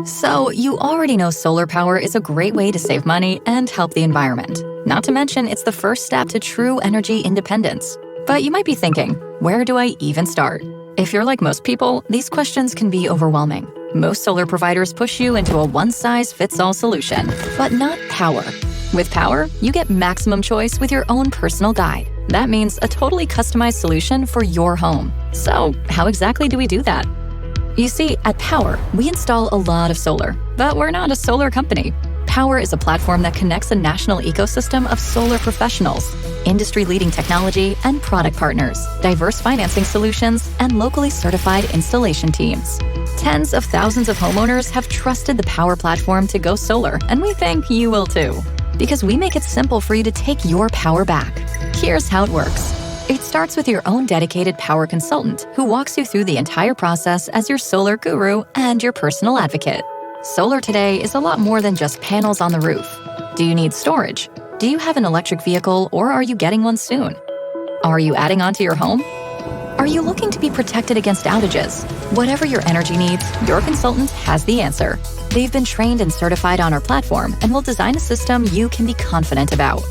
So, you already know solar power is a great way to save money and help the environment. Not to mention, it's the first step to true energy independence. But you might be thinking, where do I even start? If you're like most people, these questions can be overwhelming. Most solar providers push you into a one-size-fits-all solution, but not Powur. With Powur, you get maximum choice with your own personal guide. That means a totally customized solution for your home. So, how exactly do we do that? You see, at Powur, we install a lot of solar, but we're not a solar company. Powur is a platform that connects a national ecosystem of solar professionals, industry-leading technology and product partners, diverse financing solutions, and locally certified installation teams. Tens of thousands of homeowners have trusted the Powur platform to go solar, and we think you will too. Because we make it simple for you to take your power back. Here's how it works. It starts with your own dedicated Powur consultant who walks you through the entire process as your solar guru and your personal advocate. Solar today is a lot more than just panels on the roof. Do you need storage? Do you have an electric vehicle or are you getting one soon? Are you adding on to your home? Are you looking to be protected against outages? Whatever your energy needs, your consultant has the answer. They've been trained and certified on our platform and will design a system you can be confident about.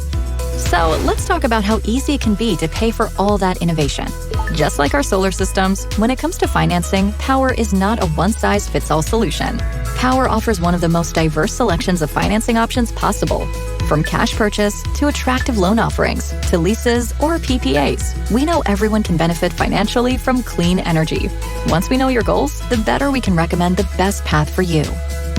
So let's talk about how easy it can be to pay for all that innovation. Just like our solar systems, when it comes to financing, Powur is not a one-size-fits-all solution. Powur offers one of the most diverse selections of financing options possible. From cash purchase to attractive loan offerings to leases or PPAs, we know everyone can benefit financially from clean energy. Once we know your goals, the better we can recommend the best path for you.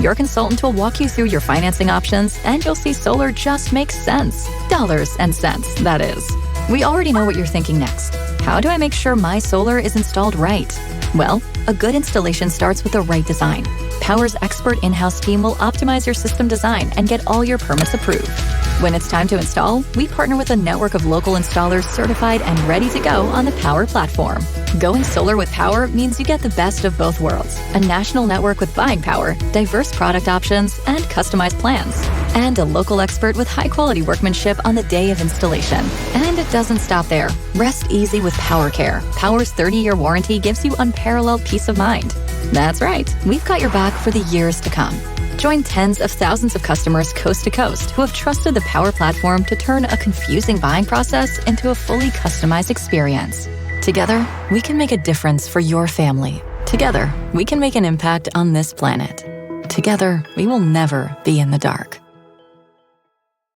Your consultant will walk you through your financing options, and you'll see solar just makes sense. Dollars and cents, that is. We already know what you're thinking next. How do I make sure my solar is installed right? Well, a good installation starts with the right design. Powur's expert in-house team will optimize your system design and get all your permits approved. When it's time to install, we partner with a network of local installers certified and ready to go on the Powur platform. Going solar with Powur means you get the best of both worlds. A national network with buying power, diverse product options, and customized plans. And a local expert with high-quality workmanship on the day of installation. And it doesn't stop there. Rest easy with Powur Care. Powur's 30-year warranty gives you unparalleled peace of mind. That's right, we've got your back for the years to come. Join tens of thousands of customers coast to coast who have trusted the Powur platform to turn a confusing buying process into a fully customized experience. Together, we can make a difference for your family. Together, we can make an impact on this planet. Together, we will never be in the dark.